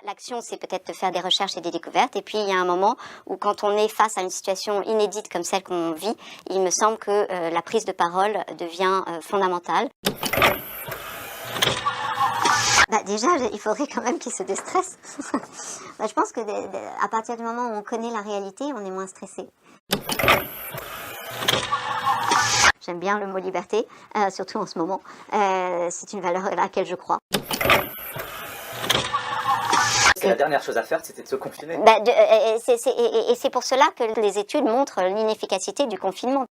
L'action, c'est peut-être de faire des recherches et des découvertes. Et puis, il y a un moment où, quand on est face à une situation inédite comme celle qu'on vit, il me semble que la prise de parole devient fondamentale. Déjà, il faudrait quand même qu'il se déstresse. Je pense que à partir du moment où on connaît la réalité, on est moins stressé. J'aime bien le mot liberté, surtout en ce moment. C'est une valeur à laquelle je crois. La dernière chose à faire, c'était de se confiner. Et c'est pour cela que les études montrent l'inefficacité du confinement.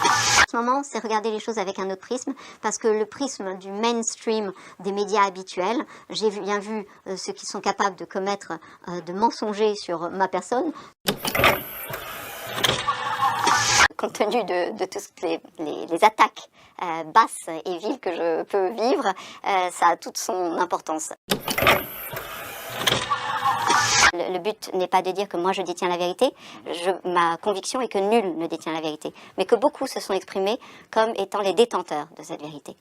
En ce moment, c'est regarder les choses avec un autre prisme, parce que le prisme du mainstream des médias habituels, j'ai bien vu ceux qui sont capables de commettre de mensongers sur ma personne. Compte tenu de toutes les attaques basses et viles que je peux vivre, ça a toute son importance. Le but n'est pas de dire que moi je détiens la vérité, ma conviction est que nul ne détient la vérité, mais que beaucoup se sont exprimés comme étant les détenteurs de cette vérité.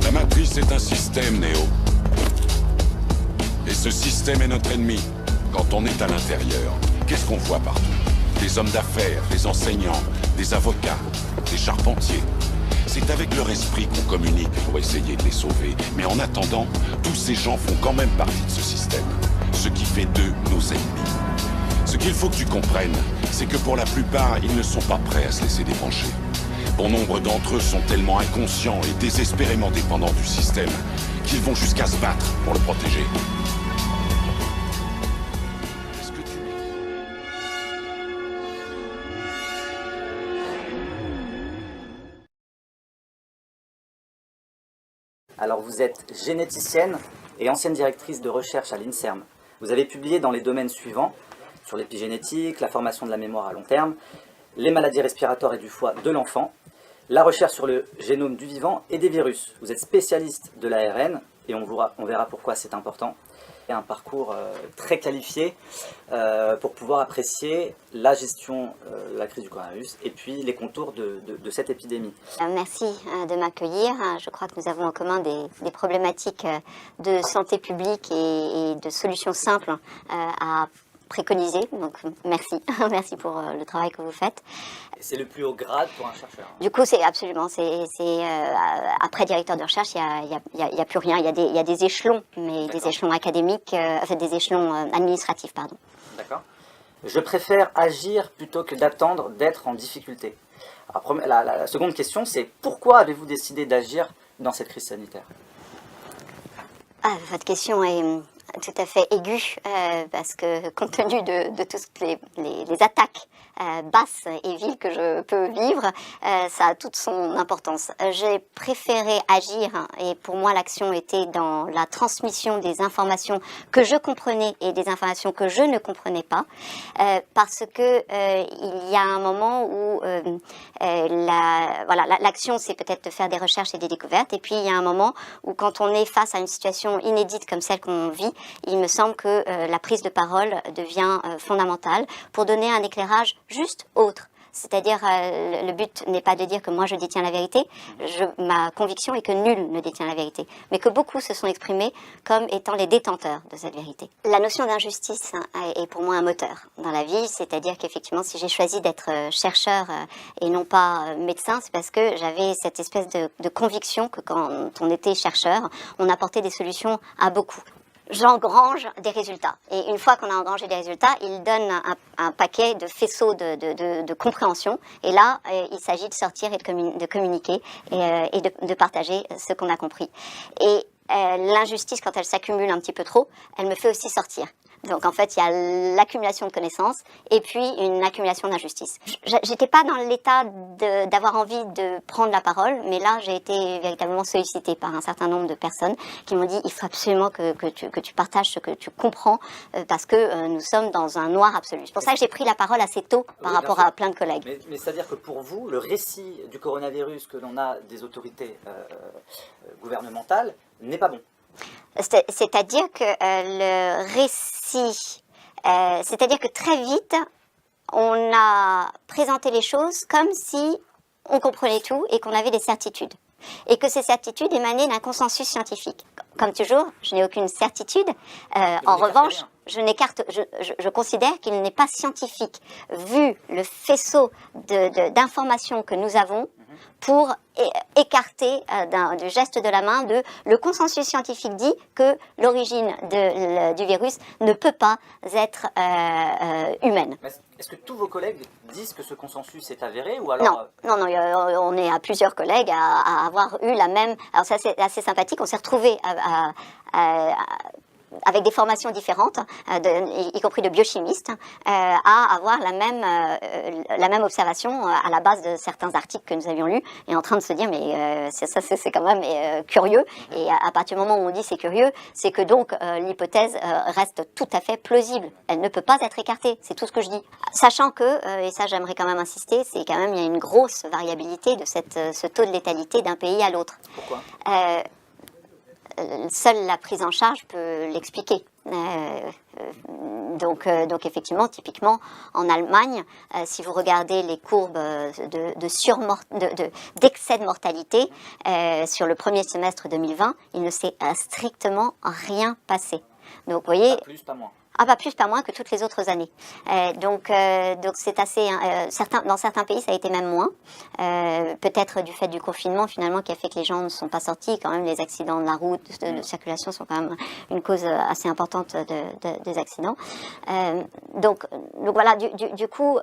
La matrice est un système, Néo. Et ce système est notre ennemi. Quand on est à l'intérieur, qu'est-ce qu'on voit partout? Des hommes d'affaires, des enseignants, des avocats, des charpentiers. C'est avec leur esprit qu'on communique pour essayer de les sauver. Mais en attendant, tous ces gens font quand même partie de ce système. Ce qui fait d'eux nos ennemis. Ce qu'il faut que tu comprennes, c'est que pour la plupart, ils ne sont pas prêts à se laisser débrancher. Bon nombre d'entre eux sont tellement inconscients et désespérément dépendants du système qu'ils vont jusqu'à se battre pour le protéger. Alors vous êtes généticienne et ancienne directrice de recherche à l'INSERM. Vous avez publié dans les domaines suivants, sur l'épigénétique, la formation de la mémoire à long terme, les maladies respiratoires et du foie de l'enfant, la recherche sur le génome du vivant et des virus. Vous êtes spécialiste de l'ARN et on verra pourquoi c'est important. Un parcours très qualifié pour pouvoir apprécier la gestion de la crise du coronavirus et puis les contours de cette épidémie. Merci de m'accueillir. Je crois que nous avons en commun des problématiques de santé publique et de solutions simples à préconiser. Donc merci, merci pour le travail que vous faites. C'est le plus haut grade pour un chercheur. Du coup, c'est absolument, après directeur de recherche, il y a plus rien. Il y a des échelons, mais des échelons académiques, enfin des échelons administratifs, pardon. D'accord. Je préfère agir plutôt que d'attendre d'être en difficulté. Alors, la seconde question, c'est pourquoi avez-vous décidé d'agir dans cette crise sanitaire? Votre question est tout à fait aiguë, parce que compte tenu de toutes les attaques basses et viles que je peux vivre, ça a toute son importance. J'ai préféré agir, et pour moi l'action était dans la transmission des informations que je comprenais et des informations que je ne comprenais pas, parce que il y a un moment où l'action, c'est peut-être de faire des recherches et des découvertes, et puis il y a un moment où, quand on est face à une situation inédite comme celle qu'on vit, il me semble que la prise de parole devient fondamentale pour donner un éclairage juste autre. C'est-à-dire, le but n'est pas de dire que moi je détiens la vérité, ma conviction est que nul ne détient la vérité, mais que beaucoup se sont exprimés comme étant les détenteurs de cette vérité. La notion d'injustice est pour moi un moteur dans la vie, c'est-à-dire qu'effectivement, si j'ai choisi d'être chercheur et non pas médecin, c'est parce que j'avais cette espèce de conviction que quand on était chercheur, on apportait des solutions à beaucoup. J'engrange des résultats. Et une fois qu'on a engrangé des résultats, il donne un paquet de faisceaux de compréhension. Et là, il s'agit de sortir et de communiquer et de partager ce qu'on a compris. Et l'injustice, quand elle s'accumule un petit peu trop, elle me fait aussi sortir. Donc en fait, il y a l'accumulation de connaissances et puis une accumulation d'injustice. J'étais pas dans l'état d'avoir envie de prendre la parole, mais là, j'ai été véritablement sollicitée par un certain nombre de personnes qui m'ont dit il faut absolument que tu partages ce que tu comprends, parce que nous sommes dans un noir absolu. C'est pour ça que j'ai pris la parole assez tôt par rapport à plein de collègues. Mais c'est-à-dire que pour vous, le récit du coronavirus que l'on a des autorités gouvernementales n'est pas bon. C'est-à-dire que le récit, c'est-à-dire que très vite, on a présenter les choses comme si on comprenait tout et qu'on avait des certitudes. Et que ces certitudes émanaient d'un consensus scientifique. Comme toujours, je n'ai aucune certitude. En revanche, je considère qu'il n'est pas scientifique, vu le faisceau d'informations que nous avons, pour écarter du geste de la main le consensus scientifique dit que l'origine du virus ne peut pas être humaine. Est-ce que tous vos collègues disent que ce consensus est avéré ou alors... Non, on est à plusieurs collègues à avoir eu la même... Alors ça c'est assez sympathique, on s'est retrouvés avec des formations différentes, y compris de biochimistes, à avoir la même observation à la base de certains articles que nous avions lus, et en train de se dire, mais c'est quand même curieux, et à partir du moment où on dit c'est curieux, c'est que donc l'hypothèse reste tout à fait plausible. Elle ne peut pas être écartée, c'est tout ce que je dis. Sachant que, et ça j'aimerais quand même insister, c'est quand même, il y a une grosse variabilité de ce taux de létalité d'un pays à l'autre. Pourquoi ? Seule la prise en charge peut l'expliquer. Donc effectivement, typiquement, en Allemagne, si vous regardez les courbes d'excès de mortalité sur le premier semestre 2020, il ne s'est strictement rien passé. Donc vous voyez... Pas plus, pas moins. Ah, pas plus, pas moins que toutes les autres années. Donc c'est assez... dans certains pays, ça a été même moins. Peut-être du fait du confinement, finalement, qui a fait que les gens ne sont pas sortis. Quand même, les accidents de la route, de circulation sont quand même une cause assez importante des accidents. Donc voilà, du coup,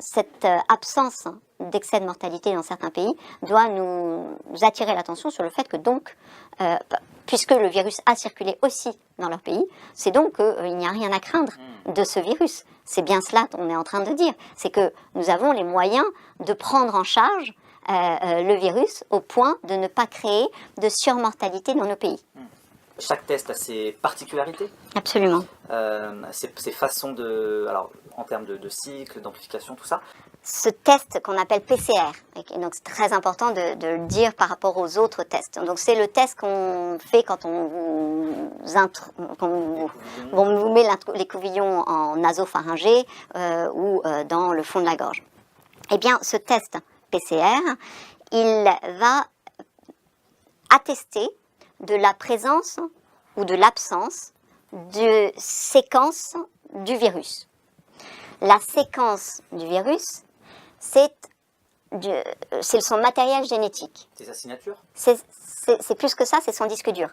cette absence d'excès de mortalité dans certains pays doit nous attirer l'attention sur le fait que donc... puisque le virus a circulé aussi dans leur pays, c'est donc qu'il n'y a rien à craindre de ce virus. C'est bien cela qu'on est en train de dire. C'est que nous avons les moyens de prendre en charge le virus au point de ne pas créer de surmortalité dans nos pays. Chaque test a ses particularités. Absolument. Ses façons de... Alors, en termes de cycle, d'amplification, tout ça. Ce test qu'on appelle PCR, et donc c'est très important de le dire par rapport aux autres tests. Donc c'est le test qu'on fait quand on vous met l'écouvillon en nasopharyngé ou dans le fond de la gorge. Eh bien, ce test PCR, il va attester de la présence ou de l'absence de séquence du virus. La séquence du virus, c'est son matériel génétique. C'est sa signature ? C'est plus que ça, c'est son disque dur.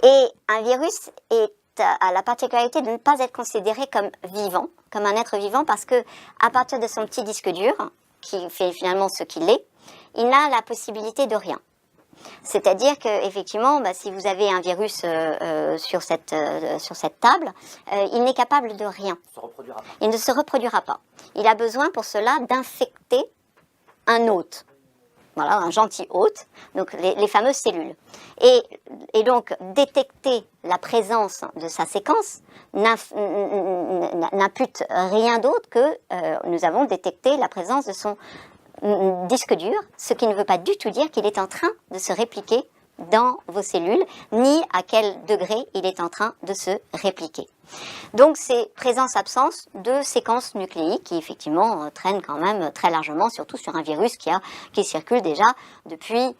Et un virus a la particularité de ne pas être considéré comme vivant, comme un être vivant, parce que à partir de son petit disque dur, qui fait finalement ce qu'il est, il n'a la possibilité de rien. C'est-à-dire qu'effectivement, si vous avez un virus sur cette table, il n'est capable de rien. Il ne se reproduira pas. Il a besoin pour cela d'infecter un hôte. Voilà, un gentil hôte, donc les fameuses cellules. Et donc, détecter la présence de sa séquence n'impute rien d'autre que nous avons détecté la présence de son disque dur, ce qui ne veut pas du tout dire qu'il est en train de se répliquer dans vos cellules, ni à quel degré il est en train de se répliquer. Donc c'est présence-absence de séquences nucléiques qui effectivement traînent quand même très largement, surtout sur un virus qui circule déjà depuis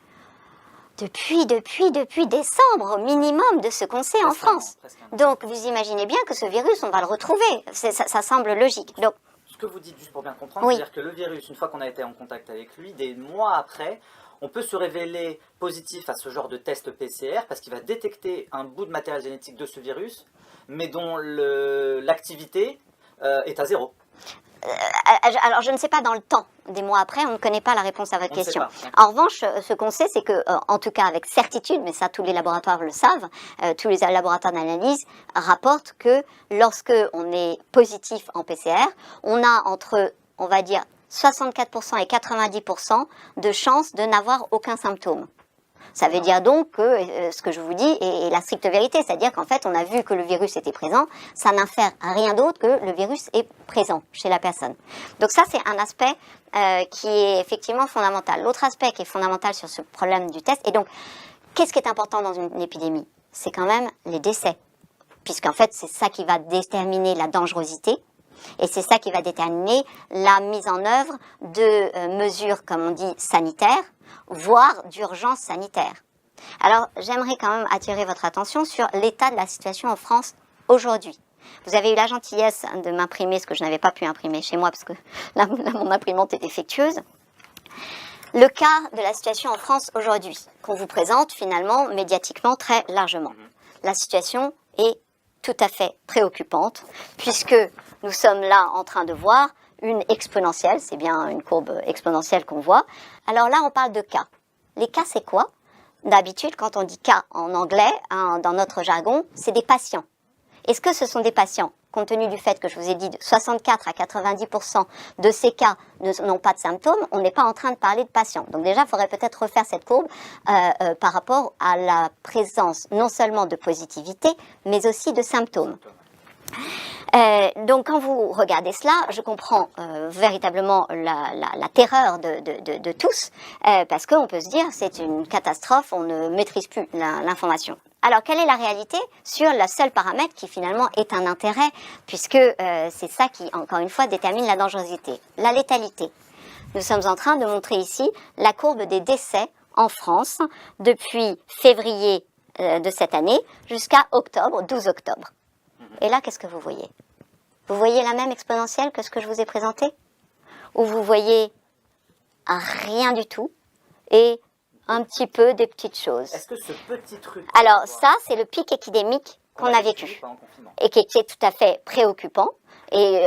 décembre minimum de ce qu'on sait en France. Donc vous imaginez bien que ce virus, on va le retrouver, ça semble logique. Donc, ce que vous dites, juste pour bien comprendre, c'est-à-dire que le virus, une fois qu'on a été en contact avec lui, des mois après, on peut se révéler positif à ce genre de test PCR parce qu'il va détecter un bout de matériel génétique de ce virus, mais dont l'activité est à zéro. Alors, je ne sais pas dans le temps, des mois après, on ne connaît pas la réponse à votre question. En revanche, ce qu'on sait, c'est que, en tout cas avec certitude, mais ça tous les laboratoires le savent, tous les laboratoires d'analyse rapportent que lorsque on est positif en PCR, on a entre, on va dire, 64% et 90% de chances de n'avoir aucun symptôme. Ça veut dire donc que ce que je vous dis est la stricte vérité, c'est-à-dire qu'en fait on a vu que le virus était présent, ça n'infère rien d'autre que le virus est présent chez la personne. Donc ça c'est un aspect qui est effectivement fondamental. L'autre aspect qui est fondamental sur ce problème du test, et donc qu'est-ce qui est important dans une épidémie? C'est quand même les décès, puisqu'en fait c'est ça qui va déterminer la dangerosité. Et c'est ça qui va déterminer la mise en œuvre de mesures, comme on dit, sanitaires, voire d'urgence sanitaire. Alors, j'aimerais quand même attirer votre attention sur l'état de la situation en France aujourd'hui. Vous avez eu la gentillesse de m'imprimer ce que je n'avais pas pu imprimer chez moi parce que là mon imprimante est défectueuse. Le cas de la situation en France aujourd'hui, qu'on vous présente finalement médiatiquement très largement. La situation est tout à fait préoccupante puisque nous sommes là en train de voir une exponentielle, c'est bien une courbe exponentielle qu'on voit. Alors là, on parle de cas. Les cas, c'est quoi? D'habitude, quand on dit cas en anglais, dans notre jargon, c'est des patients. Est-ce que ce sont des patients? Compte tenu du fait que je vous ai dit 64 à 90% de ces cas n'ont pas de symptômes, on n'est pas en train de parler de patients. Donc déjà, il faudrait peut-être refaire cette courbe par rapport à la présence non seulement de positivité, mais aussi de symptômes. Donc quand vous regardez cela, je comprends véritablement la terreur de tous, parce qu'on peut se dire c'est une catastrophe, on ne maîtrise plus l'information. Alors quelle est la réalité sur le seul paramètre qui finalement est un intérêt, puisque c'est ça qui, encore une fois, détermine la dangerosité, la létalité. Nous sommes en train de montrer ici la courbe des décès en France depuis février de cette année jusqu'à octobre, 12 octobre. Et là, qu'est-ce que vous voyez? Vous voyez la même exponentielle que ce que je vous ai présenté? Ou vous voyez rien du tout et un petit peu des petites choses? Est-ce que ce petit truc... Alors ça, c'est le pic épidémique qu'on a vécu et qui est tout à fait préoccupant et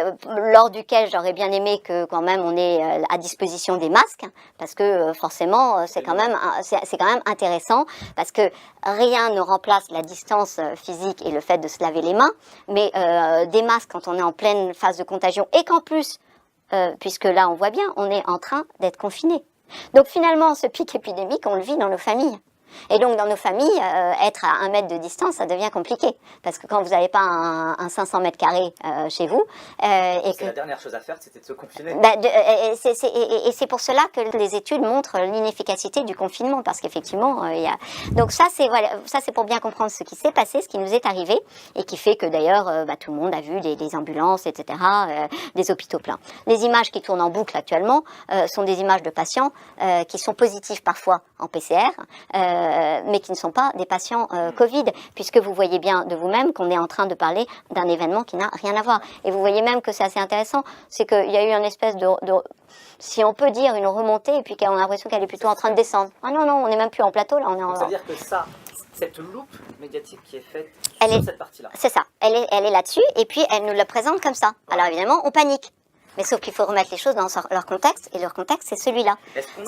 lors duquel j'aurais bien aimé que quand même on ait à disposition des masques parce que forcément c'est quand même intéressant parce que rien ne remplace la distance physique et le fait de se laver les mains, mais des masques quand on est en pleine phase de contagion et qu'en plus, puisque là on voit bien, on est en train d'être confiné. Donc finalement ce pic épidémique on le vit dans nos familles. Et donc dans nos familles, être à 1 mètre de distance, ça devient compliqué. Parce que quand vous n'avez pas un 500 mètres carrés chez vous... et que la dernière chose à faire, c'était de se confiner. Et c'est pour cela que les études montrent l'inefficacité du confinement. Parce qu'effectivement, il y a... Donc ça, c'est pour bien comprendre ce qui s'est passé, ce qui nous est arrivé. Et qui fait que d'ailleurs, tout le monde a vu des ambulances, etc., des hôpitaux pleins. Les images qui tournent en boucle actuellement sont des images de patients qui sont positifs parfois en PCR, mais qui ne sont pas des patients Covid, puisque vous voyez bien de vous-même qu'on est en train de parler d'un événement qui n'a rien à voir. Et vous voyez même que c'est assez intéressant, c'est qu'il y a eu une espèce de, si on peut dire, une remontée, et puis qu'on a l'impression qu'elle est plutôt en train de descendre. Ah non, on n'est même plus en plateau, là, on est en... C'est-à-dire que cette loupe médiatique qui est faite sur cette partie-là. C'est ça, elle est là-dessus, et puis elle nous le présente comme ça. Alors évidemment, on panique. Mais sauf qu'il faut remettre les choses dans leur contexte, et leur contexte, c'est celui-là.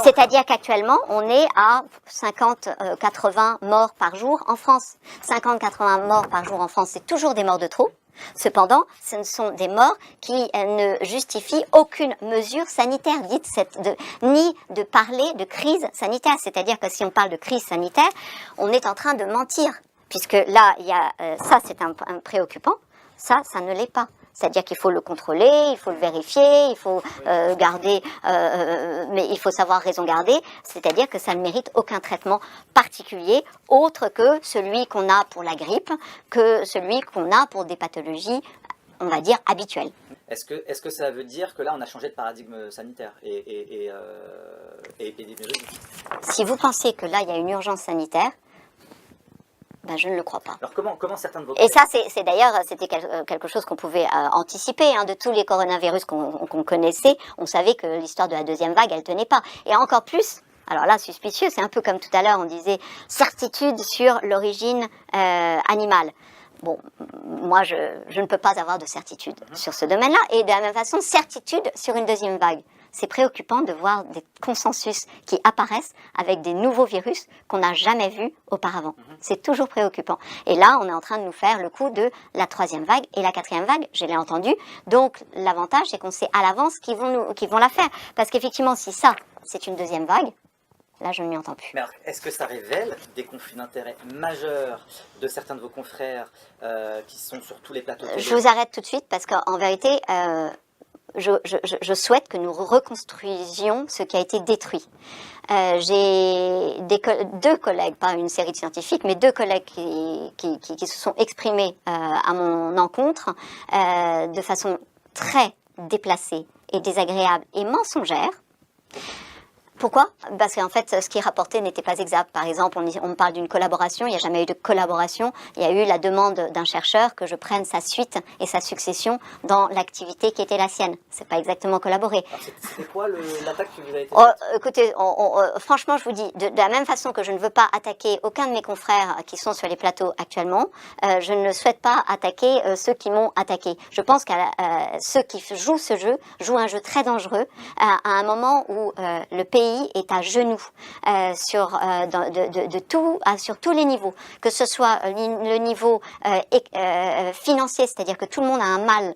C'est-à-dire qu'actuellement, on est à 50-80 morts par jour en France. 50-80 morts par jour en France, c'est toujours des morts de trop. Cependant, ce sont des morts qui ne justifient aucune mesure sanitaire, ni de parler de crise sanitaire. C'est-à-dire que si on parle de crise sanitaire, on est en train de mentir. Puisque là, il y a, ça c'est un préoccupant, ça ne l'est pas. C'est-à-dire qu'il faut le contrôler, il faut le vérifier, il faut garder, mais il faut savoir raison garder. C'est-à-dire que ça ne mérite aucun traitement particulier, autre que celui qu'on a pour la grippe, que celui qu'on a pour des pathologies, on va dire, habituelles. Est-ce que ça veut dire que là, on a changé de paradigme sanitaire et épidémiologique? Si vous pensez que là, il y a une urgence sanitaire, ben, je ne le crois pas. Alors comment certains de vos... Et ça, c'est d'ailleurs, c'était quelque chose qu'on pouvait anticiper. De tous les coronavirus qu'on connaissait, on savait que l'histoire de la deuxième vague, elle tenait pas. Et encore plus, alors là, suspicieux, c'est un peu comme tout à l'heure, on disait certitude sur l'origine animale. Bon, moi, je ne peux pas avoir de certitude sur ce domaine-là. Et de la même façon, certitude sur une deuxième vague. C'est préoccupant de voir des consensus qui apparaissent avec des nouveaux virus qu'on n'a jamais vus auparavant. C'est toujours préoccupant. Et là, on est en train de nous faire le coup de la 3e vague et la 4e vague, je l'ai entendu. Donc, l'avantage, c'est qu'on sait à l'avance qu'ils vont la faire. Parce qu'effectivement, si ça, c'est une 2e vague, là, je ne m'y entends plus. Mais alors, est-ce que ça révèle des conflits d'intérêts majeurs de certains de vos confrères qui sont sur tous les plateaux télé? Je vous arrête tout de suite parce qu'en vérité... Je souhaite que nous reconstruisions ce qui a été détruit. J'ai deux collègues, pas une série de scientifiques, mais 2 collègues qui se sont exprimés à mon encontre de façon très déplacée et désagréable et mensongère. Pourquoi? Parce qu'en fait, ce qui est rapporté n'était pas exact. Par exemple, on parle d'une collaboration, il n'y a jamais eu de collaboration. Il y a eu la demande d'un chercheur que je prenne sa suite et sa succession dans l'activité qui était la sienne. C'est pas exactement collaborer. C'était quoi l'attaque qui vous a été faite? Écoutez, franchement, je vous dis, de la même façon que je ne veux pas attaquer aucun de mes confrères qui sont sur les plateaux actuellement, je ne souhaite pas attaquer ceux qui m'ont attaqué. Je pense que ceux qui jouent ce jeu jouent un jeu très dangereux à un moment où le pays est à genoux sur tous les niveaux, que ce soit le niveau financier, c'est-à-dire que tout le monde a un mal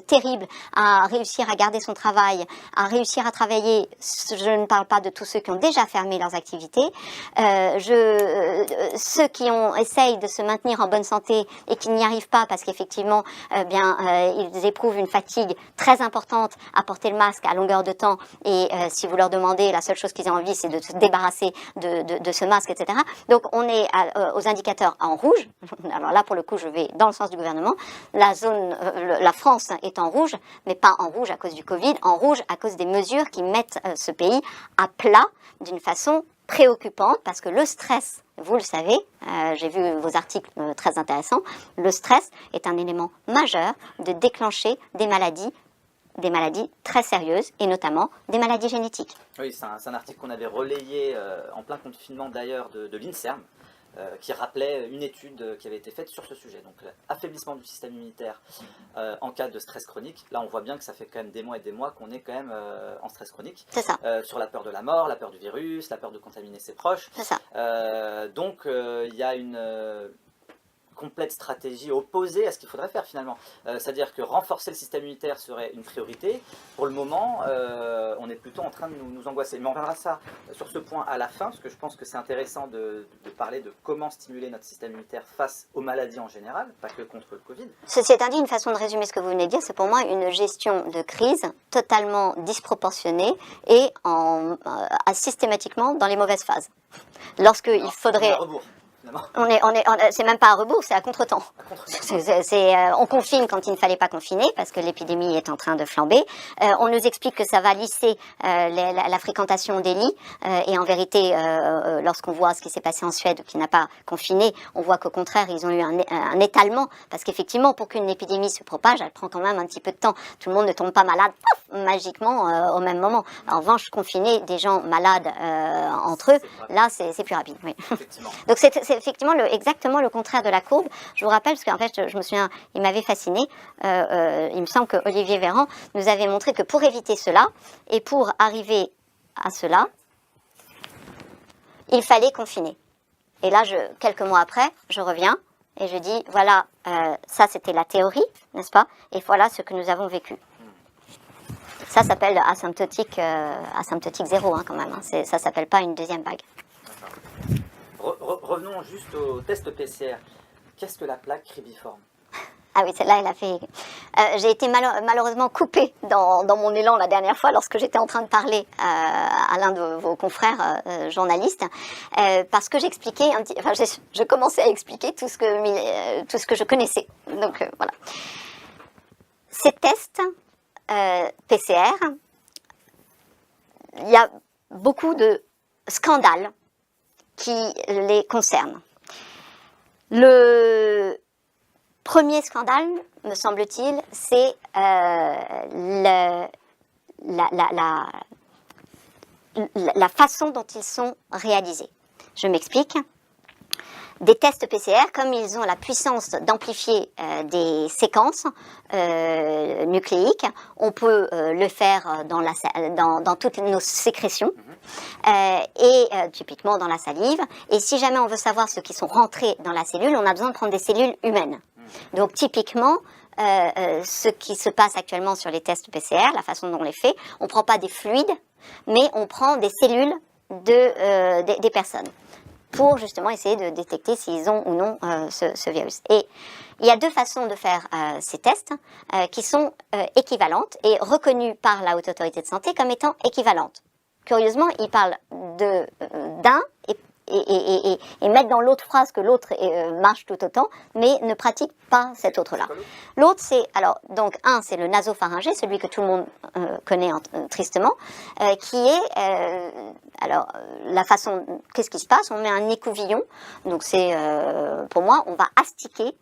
terrible à réussir à garder son travail, à réussir à travailler. Je ne parle pas de tous ceux qui ont déjà fermé leurs activités, ceux qui essayent de se maintenir en bonne santé et qui n'y arrivent pas parce qu'effectivement ils éprouvent une fatigue très importante à porter le masque à longueur de temps, et si vous leur demandez, la seule chose qu'ils ont envie, c'est de se débarrasser de ce masque, etc. Donc on est aux indicateurs en rouge. Alors là, pour le coup, je vais dans le sens du gouvernement. La France est en rouge, mais pas en rouge à cause du Covid, en rouge à cause des mesures qui mettent ce pays à plat d'une façon préoccupante, parce que le stress, vous le savez, j'ai vu vos articles très intéressants, le stress est un élément majeur de déclencher des maladies très sérieuses, et notamment des maladies génétiques. Oui, c'est un article qu'on avait relayé en plein confinement d'ailleurs de l'INSERM, qui rappelait une étude qui avait été faite sur ce sujet. Donc l'affaiblissement du système immunitaire en cas de stress chronique. Là, on voit bien que ça fait quand même des mois et des mois qu'on est quand même en stress chronique. C'est ça. Sur la peur de la mort, la peur du virus, la peur de contaminer ses proches. C'est ça. Donc il y a une complète stratégie opposée à ce qu'il faudrait faire finalement. C'est-à-dire que renforcer le système immunitaire serait une priorité. Pour le moment, on est plutôt en train de nous angoisser. Mais on verra ça sur ce point à la fin, parce que je pense que c'est intéressant de parler de comment stimuler notre système immunitaire face aux maladies en général, pas que contre le Covid. Ceci étant dit, une façon de résumer ce que vous venez de dire, c'est pour moi une gestion de crise totalement disproportionnée et systématiquement dans les mauvaises phases. Lorsqu'il faudrait... C'est même pas à rebours, c'est à contre-temps. On confine quand il ne fallait pas confiner parce que l'épidémie est en train de flamber. On nous explique que ça va lisser la fréquentation des lits, et en vérité, lorsqu'on voit ce qui s'est passé en Suède, qui n'a pas confiné, on voit qu'au contraire, ils ont eu un étalement, parce qu'effectivement, pour qu'une épidémie se propage, elle prend quand même un petit peu de temps. Tout le monde ne tombe pas malade magiquement au même moment. En revanche, confiner des gens malades entre eux, là, c'est plus rapide. Oui. Donc c'est effectivement exactement le contraire de la courbe. Je vous rappelle, parce qu'en fait, je me souviens, il m'avait fasciné. Il me semble que Olivier Véran nous avait montré que pour éviter cela, et pour arriver à cela, il fallait confiner. Et là, quelques mois après, je reviens et je dis, voilà, ça c'était la théorie, n'est-ce pas? Et voilà ce que nous avons vécu. Ça s'appelle asymptotique zéro, hein, quand même. Hein. Ça s'appelle pas une deuxième vague. Revenons juste au test PCR. Qu'est-ce que la plaque cribiforme? Ah oui, celle-là, elle a fait... j'ai été malheureusement coupée dans mon élan la dernière fois lorsque j'étais en train de parler à l'un de vos confrères journalistes, parce que j'expliquais je commençais à expliquer tout ce que je connaissais. Donc voilà. Ces tests PCR, il y a beaucoup de scandales qui les concernent. Le premier scandale, me semble-t-il, c'est la façon dont ils sont réalisés. Je m'explique. Des tests PCR, comme ils ont la puissance d'amplifier des séquences nucléiques, on peut le faire dans toutes nos sécrétions, typiquement dans la salive. Et si jamais on veut savoir ceux qui sont rentrés dans la cellule, on a besoin de prendre des cellules humaines. Donc typiquement, ce qui se passe actuellement sur les tests PCR, la façon dont on les fait, on ne prend pas des fluides, mais on prend des cellules des personnes, pour justement essayer de détecter s'ils ont ou non ce virus. Et il y a deux façons de faire ces tests qui sont équivalentes et reconnues par la Haute Autorité de Santé comme étant équivalentes. Curieusement, ils parlent d'un et mettre dans l'autre phrase que l'autre marche tout autant, mais ne pratique pas cet autre-là. L'autre, c'est, alors, donc, un, c'est le nasopharyngé, celui que tout le monde connaît tristement, qui est, la façon, qu'est-ce qui se passe? On met un écouvillon, donc c'est, pour moi, on va astiquer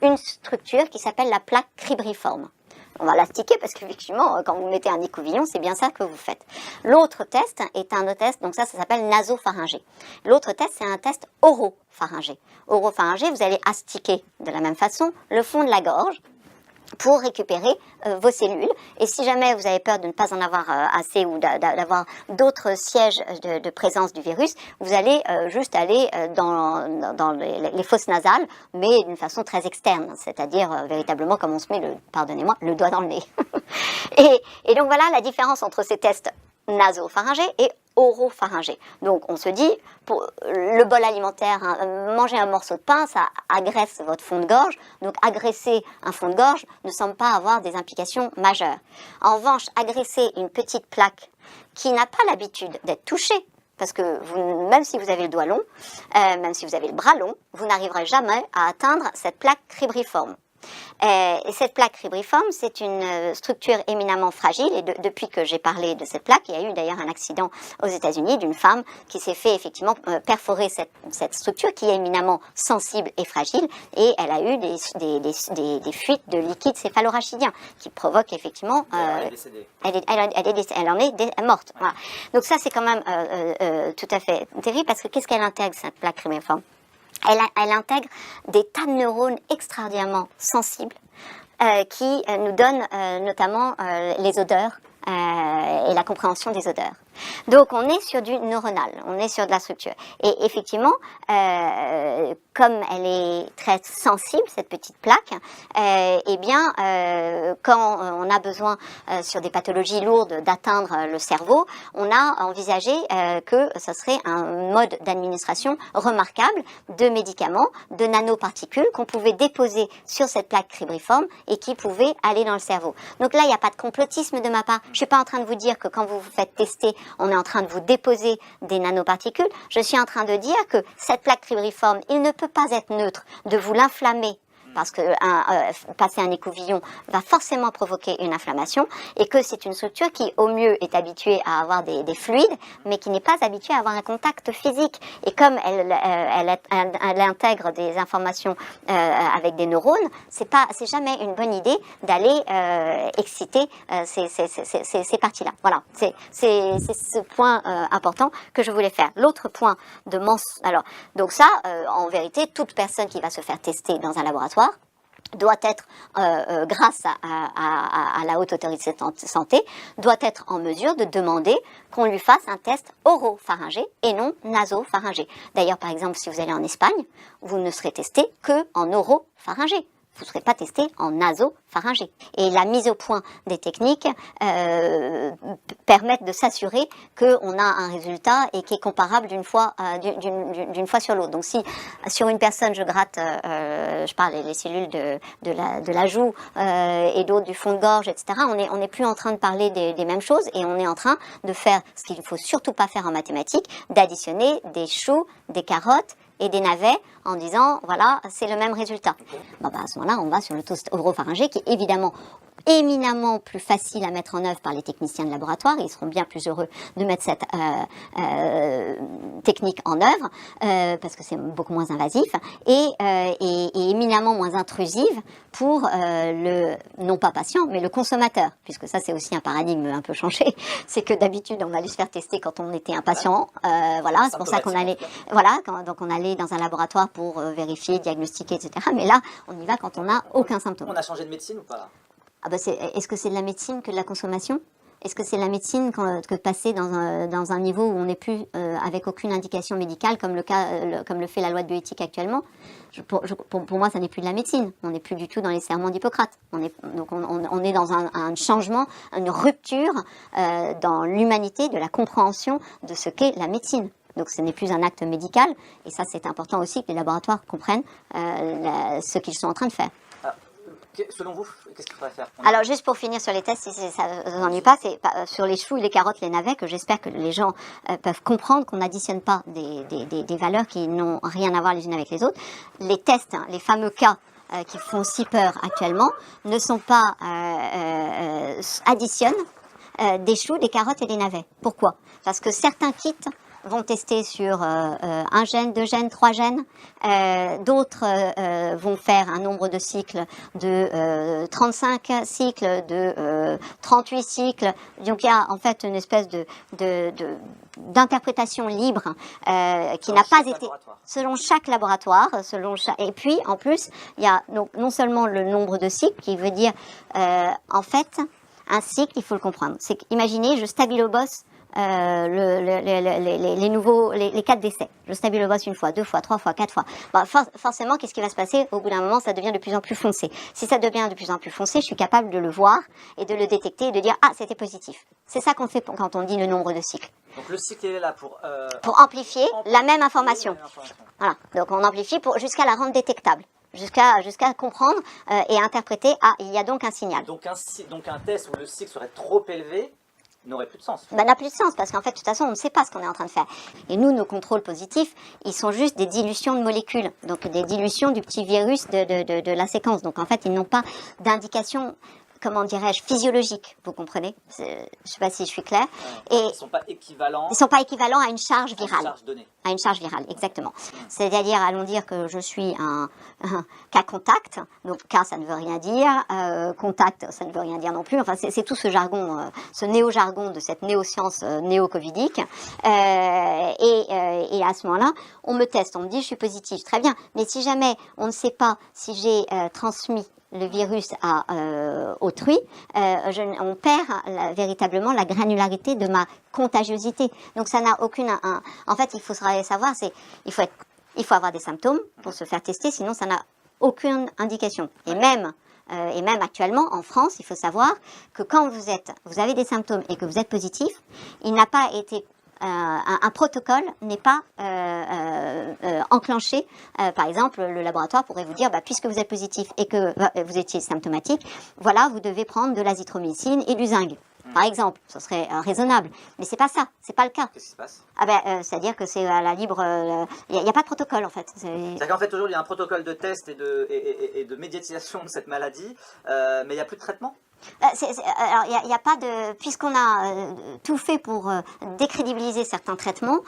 une structure qui s'appelle la plaque cribriforme. On va l'astiquer parce qu'effectivement, quand vous mettez un écouvillon, c'est bien ça que vous faites. L'autre test est un autre test, donc ça s'appelle nasopharyngé. L'autre test, c'est un test oropharyngé. Oropharyngé, vous allez astiquer de la même façon le fond de la gorge pour récupérer vos cellules. Et si jamais vous avez peur de ne pas en avoir assez ou d'avoir d'autres sièges de présence du virus, vous allez juste aller dans les fosses nasales, mais d'une façon très externe, c'est-à-dire véritablement comme on se met, pardonnez-moi, le doigt dans le nez. et donc voilà la différence entre ces tests nasopharyngés et oropharyngés. Donc on se dit, pour le bol alimentaire, manger un morceau de pain, ça agresse votre fond de gorge. Donc agresser un fond de gorge ne semble pas avoir des implications majeures. En revanche, agresser une petite plaque qui n'a pas l'habitude d'être touchée, parce que même si vous avez le doigt long, même si vous avez le bras long, vous n'arriverez jamais à atteindre cette plaque cribriforme. Et cette plaque cribriforme, c'est une structure éminemment fragile, et depuis que j'ai parlé de cette plaque, il y a eu d'ailleurs un accident aux États-Unis d'une femme qui s'est fait effectivement perforer cette structure qui est éminemment sensible et fragile, et elle a eu des fuites de liquide céphalorachidien qui provoquent effectivement... elle est décédée. Elle en est morte. Voilà. Donc ça, c'est quand même tout à fait terrible, parce que qu'est-ce qu'elle intègre, cette plaque cribriforme? Elle intègre des tas de neurones extraordinairement sensibles qui nous donnent notamment les odeurs et la compréhension des odeurs. Donc on est sur du neuronal, on est sur de la structure. Et effectivement, comme elle est très sensible, cette petite plaque, eh bien, quand on a besoin sur des pathologies lourdes d'atteindre le cerveau, on a envisagé que ce serait un mode d'administration remarquable de médicaments, de nanoparticules qu'on pouvait déposer sur cette plaque cribriforme et qui pouvaient aller dans le cerveau. Donc là, il n'y a pas de complotisme de ma part. Je suis pas en train de vous dire que quand vous vous faites tester, on est en train de vous déposer des nanoparticules. Je suis en train de dire que cette plaque cribriforme, il ne peut pas être neutre, de vous l'inflammer, parce que passer un écouvillon va forcément provoquer une inflammation, et que c'est une structure qui, au mieux, est habituée à avoir des fluides, mais qui n'est pas habituée à avoir un contact physique. Et comme elle intègre des informations avec des neurones, c'est jamais une bonne idée d'aller exciter ces parties-là. Voilà, c'est ce point important que je voulais faire. L'autre point de alors, donc ça, en vérité, toute personne qui va se faire tester dans un laboratoire doit être, grâce à la Haute Autorité de Santé, doit être en mesure de demander qu'on lui fasse un test oropharyngé et non nasopharyngé. D'ailleurs, par exemple, si vous allez en Espagne, vous ne serez testé qu'en oropharyngé. Vous ne serez pas testé en nasopharyngé. Et la mise au point des techniques permettent de s'assurer qu'on a un résultat et qui est comparable d'une fois sur l'autre. Donc si sur une personne je gratte, je parle les cellules de la joue et d'autres du fond de gorge, etc., on n'est plus en train de parler des mêmes choses, et on est en train de faire ce qu'il ne faut surtout pas faire en mathématiques, d'additionner des choux, des carottes et des navets en disant, voilà, c'est le même résultat. Bon, à ce moment-là, on va sur le test oropharyngé qui est évidemment éminemment plus facile à mettre en œuvre par les techniciens de laboratoire. Ils seront bien plus heureux de mettre cette technique en œuvre parce que c'est beaucoup moins invasif et éminemment moins intrusive pour non pas patient, mais le consommateur, puisque ça c'est aussi un paradigme un peu changé. C'est que d'habitude on allait se faire tester quand on était un patient, voilà, c'est pour ça qu'on allait, voilà, donc on allait dans un laboratoire pour vérifier, diagnostiquer, etc. Mais là, on y va quand on n'a aucun symptôme. On a changé de médecine ou pas? Ah bah est-ce que c'est de la médecine que de la consommation? Est-ce que c'est de la médecine que passer dans un niveau où on n'est plus avec aucune indication médicale, comme le fait la loi de bioéthique actuellement? Pour moi, ça n'est plus de la médecine. On n'est plus du tout dans les serments d'Hippocrate. On est dans un changement, une rupture dans l'humanité, de la compréhension de ce qu'est la médecine. Donc ce n'est plus un acte médical, et ça c'est important aussi que les laboratoires comprennent ce qu'ils sont en train de faire. Selon vous, qu'est-ce qu'il faudrait faire? Alors, juste pour finir sur les tests, si ça ne vous ennuie pas, c'est sur les choux, les carottes, les navets, que j'espère que les gens peuvent comprendre qu'on n'additionne pas des valeurs qui n'ont rien à voir les unes avec les autres. Les tests, hein, les fameux cas qui font si peur actuellement, ne sont pas additionnent des choux, des carottes et des navets. Pourquoi? Parce que certains kits vont tester sur un gène, 2 gènes, 3 gènes. D'autres vont faire un nombre de cycles de 35 cycles, de 38 cycles. Donc il y a en fait une espèce d'interprétation libre qui n'a pas été selon chaque laboratoire, et puis en plus il y a non seulement le nombre de cycles qui veut dire en fait un cycle, il faut le comprendre. C'est imaginez, je stabilobosse les 4 décès. Je stabilobosse 1 fois, 2 fois, 3 fois, 4 fois. Bah, forcément, qu'est-ce qui va se passer? Au bout d'un moment, ça devient de plus en plus foncé. Si ça devient de plus en plus foncé, je suis capable de le voir et de le détecter et de dire « Ah, c'était positif ». C'est ça qu'on fait quand on dit le nombre de cycles. Donc le cycle est là pour amplifier la même information. Voilà. Donc on amplifie jusqu'à la rendre détectable. Jusqu'à comprendre et interpréter « Ah, il y a donc un signal ». Donc un test où le cycle serait trop élevé n'aurait plus de sens. N'a plus de sens parce qu'en fait, de toute façon, on ne sait pas ce qu'on est en train de faire. Et nous, nos contrôles positifs, ils sont juste des dilutions de molécules, donc des dilutions du petit virus de la séquence. Donc en fait, ils n'ont pas d'indication, comment dirais-je, physiologique, vous comprenez? Je ne sais pas si je suis claire. Et ils ne sont pas équivalents. Ils ne sont pas équivalents à une charge virale. Une charge donnée. À une charge virale, exactement. C'est-à-dire, allons dire que je suis un cas contact. Donc, cas, ça ne veut rien dire. Contact, ça ne veut rien dire non plus. Enfin, c'est tout ce jargon, ce néo-jargon de cette néo-science néo-covidique. Et à ce moment-là, on me teste, on me dit je suis positive. Très bien. Mais si jamais on ne sait pas si j'ai transmis le virus à autrui, on perd véritablement la granularité de ma contagiosité. Donc ça n'a aucune... en fait, il faut savoir, il faut avoir des symptômes pour se faire tester, sinon ça n'a aucune indication. Et même actuellement, en France, il faut savoir que quand vous avez des symptômes et que vous êtes positif, il n'a pas été... un protocole n'est pas enclenché. Par exemple, le laboratoire pourrait vous dire, puisque vous êtes positif et que vous étiez symptomatique, voilà, vous devez prendre de l'azithromycine et du zinc. Par exemple, ce serait raisonnable. Mais c'est pas ça, c'est pas le cas. Qu'est-ce qui se passe? C'est-à-dire que c'est à la libre... Il n'y a pas de protocole, en fait. C'est-à-dire qu'en fait, aujourd'hui, il y a un protocole de test et de médiatisation de cette maladie, mais il n'y a plus de traitement? Alors, il n'y a pas de... Puisqu'on a tout fait pour décrédibiliser certains traitements,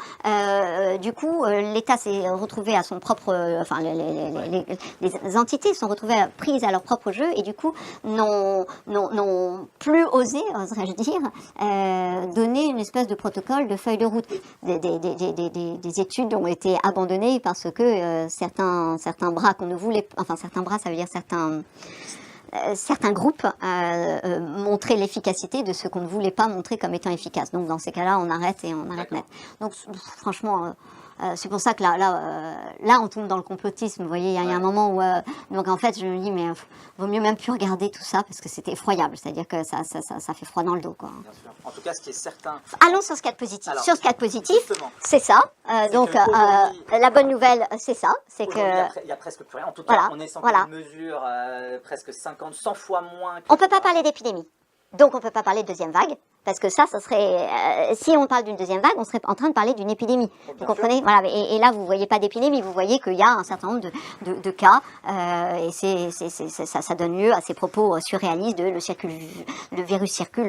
du coup, l'État s'est retrouvé à son propre... enfin, les entités sont retrouvées prises à leur propre jeu et du coup, n'ont plus osé, oserais-je dire, donner une espèce de protocole, de feuille de route. Des études ont été abandonnées parce que certains bras qu'on ne voulait... Enfin, certains bras, ça veut dire certains groupes montraient l'efficacité de ce qu'on ne voulait pas montrer comme étant efficace. Donc dans ces cas-là, on arrête et on arrête net. Donc franchement, c'est pour ça que là, on tombe dans le complotisme. Vous voyez, il y a un moment où... donc en fait, je me dis, mais vaut mieux même plus regarder tout ça parce que c'était effroyable. C'est-à-dire que ça fait froid dans le dos, quoi. Bien sûr. En tout cas, ce qui est certain... Allons sur ce cas positif. Alors, sur ce cas positif, c'est ça. Donc que la bonne nouvelle, c'est ça. C'est que... Il n'y a presque plus rien. En tout cas, on est sans une mesure presque 100 fois moins... On ne peut pas parler d'épidémie. Donc on ne peut pas parler de deuxième vague, parce que ça serait... si on parle d'une deuxième vague, on serait en train de parler d'une épidémie. Vous comprenez? Voilà. Et là, vous ne voyez pas d'épidémie, vous voyez qu'il y a un certain nombre de cas, et ça donne lieu à ces propos surréalistes de le virus circule,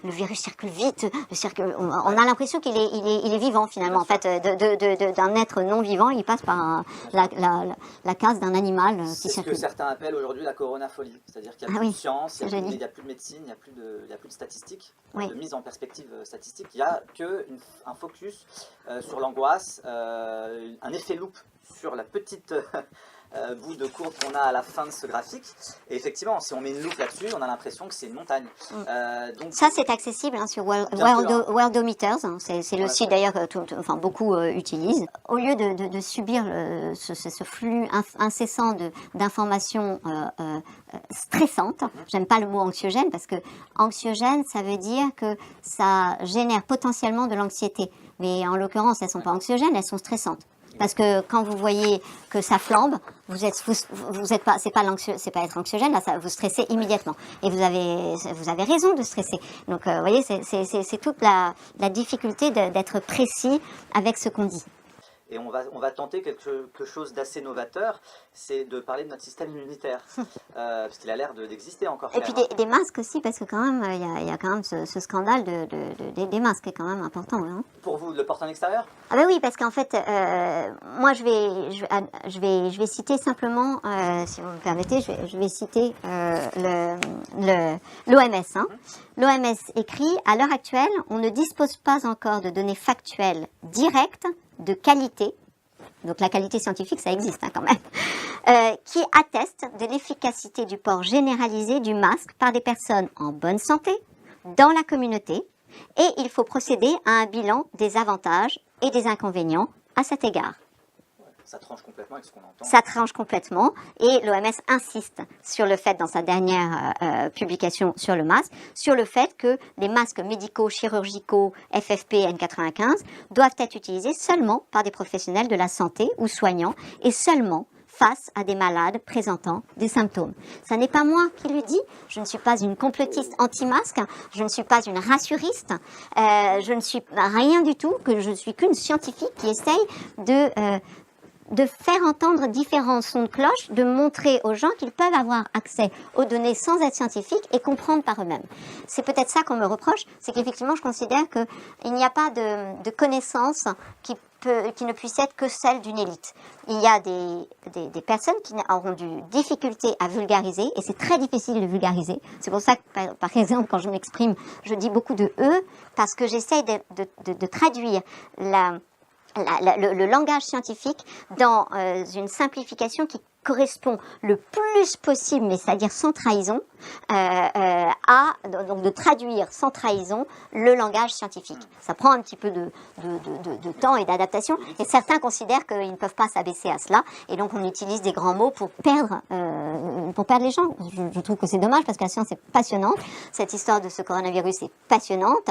le virus circule vite, on a l'impression qu'il est vivant finalement. En fait, d'un être non vivant, il passe par la case d'un animal qui circule. C'est ce que certains appellent aujourd'hui la coronafolie. C'est-à-dire qu'il n'y a plus de science, il n'y a plus de médecine, il n'y a plus de statistiques, de mise en perspective statistique. Il n'y a qu'un focus sur l'angoisse, un effet loupe sur la petite bout de courbe qu'on a à la fin de ce graphique. Et effectivement, si on met une loupe là-dessus, on a l'impression que c'est une montagne. Donc, ça, c'est accessible sur Worldometers. C'est le site d'ailleurs que beaucoup utilisent. Au lieu de subir ce flux incessant d'informations stressantes, j'aime pas le mot anxiogène parce que anxiogène, ça veut dire que ça génère potentiellement de l'anxiété. Mais en l'occurrence, elles ne sont pas anxiogènes, elles sont stressantes. Parce que quand vous voyez que ça flambe, vous êtes pas, c'est pas être anxiogène, là, vous stressez immédiatement. Et vous avez raison de stresser. Donc, vous voyez, c'est toute la difficulté d'être précis avec ce qu'on dit. Et on va tenter quelque chose d'assez novateur, c'est de parler de notre système immunitaire, parce qu'il a l'air d'exister encore. Et puis des masques aussi, parce que quand même, il y a quand même ce scandale des masques qui est quand même important. Hein. Pour vous, le porter en extérieur? Ah ben oui, parce qu'en fait, moi je vais citer simplement, si vous me permettez, je vais citer l'OMS. Hein. L'OMS écrit, à l'heure actuelle, on ne dispose pas encore de données factuelles directes de qualité, donc la qualité scientifique ça existe hein, quand même, qui atteste de l'efficacité du port généralisé du masque par des personnes en bonne santé, dans la communauté, et il faut procéder à un bilan des avantages et des inconvénients à cet égard. Ça tranche complètement avec ce qu'on entend. Ça tranche complètement et l'OMS insiste sur le fait, dans sa dernière publication sur le masque, sur le fait que les masques médicaux, chirurgicaux, FFP-N95 doivent être utilisés seulement par des professionnels de la santé ou soignants et seulement face à des malades présentant des symptômes. Ça n'est pas moi qui le dis, je ne suis pas une complotiste anti-masque, je ne suis pas une rassuriste, je ne suis rien du tout, que je suis qu'une scientifique qui essaye de faire entendre différents sons de cloche, de montrer aux gens qu'ils peuvent avoir accès aux données sans être scientifiques et comprendre par eux-mêmes. C'est peut-être ça qu'on me reproche, c'est qu'effectivement je considère qu'il n'y a pas de connaissances qui ne puissent être que celles d'une élite. Il y a des personnes qui auront des difficultés à vulgariser, et c'est très difficile de vulgariser. C'est pour ça que, par exemple, quand je m'exprime, je dis beaucoup de « eux », parce que j'essaye de traduire le langage scientifique dans une simplification qui correspond le plus possible, mais c'est-à-dire sans trahison, donc de traduire sans trahison le langage scientifique. Ça prend un petit peu de temps et d'adaptation, et certains considèrent qu'ils ne peuvent pas s'abaisser à cela, et donc on utilise des grands mots pour perdre les gens. Je trouve que c'est dommage, parce que la science est passionnante, cette histoire de ce coronavirus est passionnante,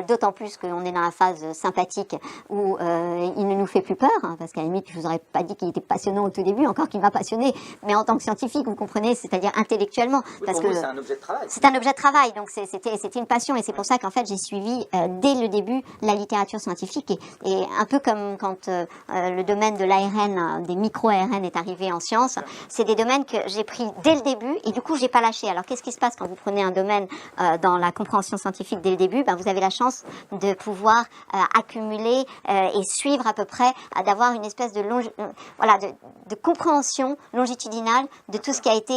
d'autant plus qu'on est dans la phase sympathique où il ne nous fait plus peur, hein, parce qu'à la limite, je vous aurais pas dit qu'il était passionnant au tout début, encore qu'il m'a passionné, mais en tant que scientifique, vous comprenez, c'est-à-dire intellectuellement. Oui, parce pour que vous, c'est un objet de travail. C'est un objet de travail, donc c'était une passion, et c'est pour ça qu'en fait j'ai suivi dès le début la littérature scientifique, et un peu comme quand le domaine de l'ARN, des micro-ARN est arrivé en science, c'est des domaines que j'ai pris dès le début, et du coup j'ai pas lâché. Alors qu'est-ce qui se passe quand vous prenez un domaine dans la compréhension scientifique dès le début? Vous avez la chance de pouvoir accumuler et suivre à peu près, d'avoir une espèce de compréhension longitudinale de tout ce qui a été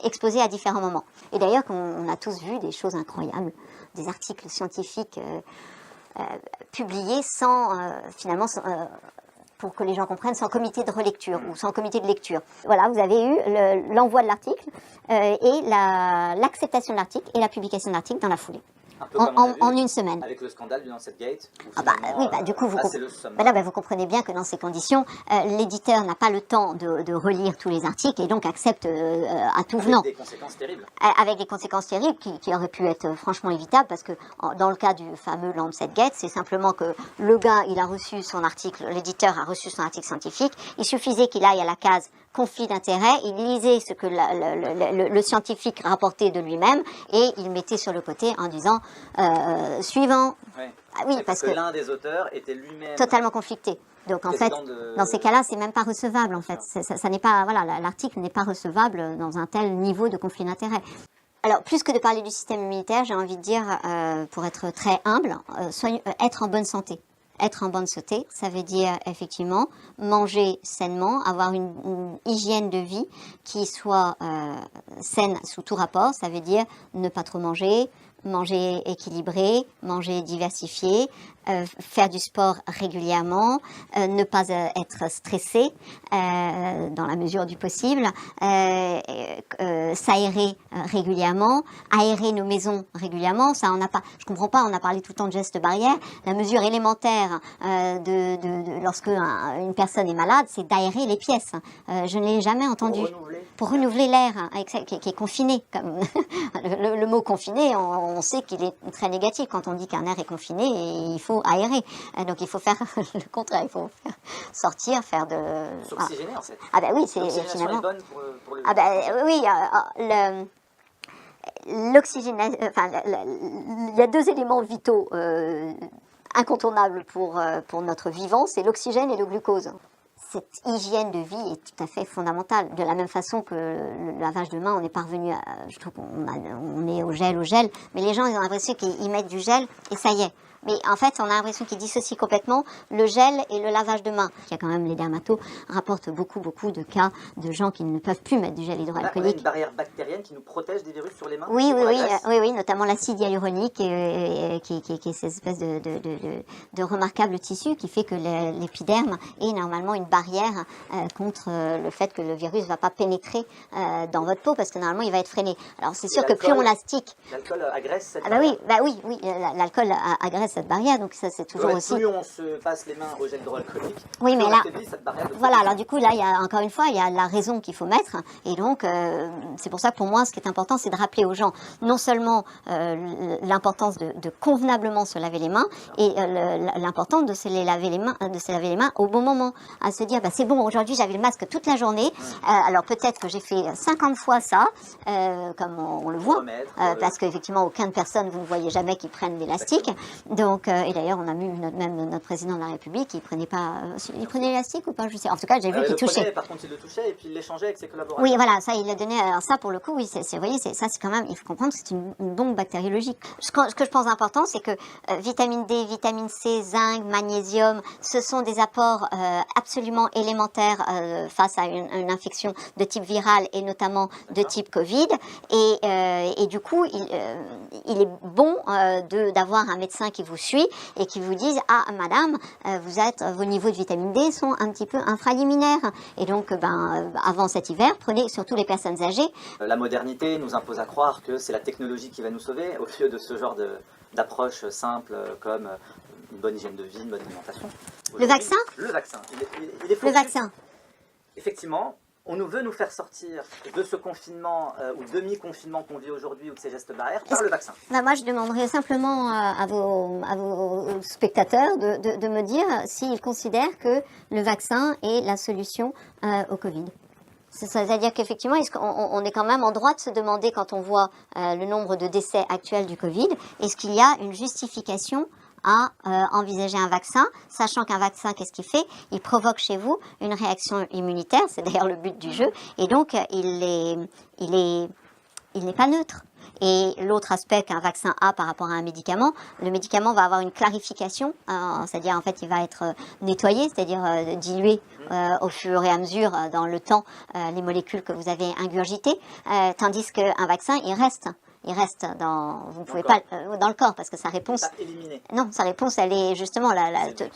exposé à différents moments. Et d'ailleurs, on a tous vu des choses incroyables, des articles scientifiques publiés finalement, pour que les gens comprennent, sans comité de relecture ou sans comité de lecture. Voilà, vous avez eu l'envoi de l'article et l'acceptation de l'article et la publication de l'article dans la foulée. En une semaine. Avec le scandale du Lancet Gate. Oui, du coup, vous comprenez bien que dans ces conditions, l'éditeur n'a pas le temps de relire tous les articles et donc accepte à tout venant. Avec des conséquences terribles. Avec des conséquences terribles qui auraient pu être franchement évitables, parce que dans le cas du fameux Lancet Gate, c'est simplement que le gars, il a reçu son article, l'éditeur a reçu son article scientifique, il suffisait qu'il aille à la case conflit d'intérêts, il lisait ce que le scientifique rapportait de lui-même et il mettait sur le côté en disant suivant. Oui, oui, parce que l'un des auteurs était lui-même totalement conflicté. Donc en fait, dans ces cas-là, c'est même pas recevable en fait. Ça n'est pas, voilà, l'article n'est pas recevable dans un tel niveau de conflit d'intérêts. Alors, plus que de parler du système immunitaire, j'ai envie de dire, pour être très humble, être en bonne santé. Être en bonne santé, ça veut dire effectivement manger sainement, avoir une hygiène de vie qui soit saine sous tout rapport. Ça veut dire ne pas trop manger, manger équilibré, manger diversifié, faire du sport régulièrement, ne pas être stressé dans la mesure du possible, s'aérer régulièrement, aérer nos maisons régulièrement. Ça, on n'a pas. Je comprends pas. On a parlé tout le temps de gestes barrières. La mesure élémentaire lorsque une personne est malade, c'est d'aérer les pièces. Je ne l'ai jamais entendu. Pour renouveler l'air qui est confiné. Comme le mot confiné, on on sait qu'il est très négatif quand on dit qu'un air est confiné et il faut aérer. Donc il faut faire le contraire, il faut faire sortir, faire de... S'oxygéner en fait. Ah ben oui, c'est L'oxygénation finalement... est bonne pour le Ah ben oui, l'oxygénation... Enfin, il y a deux éléments vitaux incontournables pour notre vivant, c'est l'oxygène et le glucose. Cette hygiène de vie est tout à fait fondamentale. De la même façon que le lavage de mains, on est parvenu à... Je trouve qu'on est au gel, mais les gens, ils ont l'impression qu'ils mettent du gel et ça y est. Mais en fait, on a l'impression qu'ils dissocient complètement le gel et le lavage de mains. Il y a quand même, les dermatos rapportent beaucoup de cas de gens qui ne peuvent plus mettre du gel On a hydroalcoolique. une barrière bactérienne qui nous protège des virus sur les mains. Oui, pour la graisse. oui, notamment l'acide hyaluronique qui est cette espèce de remarquable tissu qui fait que l'épiderme est normalement une barrière contre le fait que le virus ne va pas pénétrer dans votre peau parce que normalement il va être freiné. Alors c'est sûr que plus on l'astique... L'alcool agresse cette Ah barrière. oui, l'alcool agresse cette barrière, donc ça c'est toujours aussi... Plus on se passe les mains au gel hydroalcoolique, Oui, mais plus on là, affaiblit cette barrière de voilà, protection. alors du coup, là, il y a encore une fois, il y a la raison qu'il faut mettre, et donc, c'est pour ça que pour moi, ce qui est important, c'est de rappeler aux gens, non seulement l'importance de convenablement se laver les mains, et l'importance de se laver les mains au bon moment, à se dire, bah, c'est bon, aujourd'hui, j'avais le masque toute la journée, alors peut-être que j'ai fait 50 fois ça, comme on le voit, parce qu'effectivement, aucune personne, vous ne voyez jamais qu'ils prennent l'élastique, donc, et d'ailleurs, on a vu même notre président de la République, il prenait l'élastique ou pas, je sais. En tout cas, j'ai vu qu'il touchait. Par contre, il le touchait et puis il l'échangeait avec ses collaborateurs. Oui, voilà, ça, il l'a donné. Alors ça, pour le coup, oui, vous voyez, ça, c'est quand même, il faut comprendre que c'est une bombe bactériologique. Ce que je pense important, c'est que vitamine D, vitamine C, zinc, magnésium, ce sont des apports absolument élémentaires face à une infection de type viral et notamment de type Covid. Et du coup, il est bon d'avoir un médecin qui vous suit et qui vous dise, ah madame, vos niveaux de vitamine D sont un petit peu infraliminaires. Et donc, avant cet hiver, prenez surtout les personnes âgées. La modernité nous impose à croire que c'est la technologie qui va nous sauver, au lieu de ce genre d'approche simple comme une bonne hygiène de vie, une bonne alimentation. Le vaccin ? Le vaccin. Il est focus. Le vaccin. Effectivement, on veut nous faire sortir de ce confinement ou demi-confinement qu'on vit aujourd'hui ou de ces gestes barrières par le vaccin. Moi, je demanderais simplement à vos spectateurs de me dire s'ils considèrent que le vaccin est la solution au Covid. C'est-à-dire qu'effectivement, on est quand même en droit de se demander, quand on voit le nombre de décès actuels du Covid, est-ce qu'il y a une justification à envisager un vaccin, sachant qu'un vaccin, qu'est-ce qu'il fait? Il provoque chez vous une réaction immunitaire, c'est d'ailleurs le but du jeu, et donc il n'est pas neutre. Et l'autre aspect qu'un vaccin a par rapport à un médicament, le médicament va avoir une clarification, c'est-à-dire en fait il va être nettoyé, c'est-à-dire dilué au fur et à mesure dans le temps les molécules que vous avez ingurgitées, tandis qu'un vaccin il reste vous ne pouvez pas dans le corps parce que sa réponse, pas éliminer. Non, sa réponse elle est justement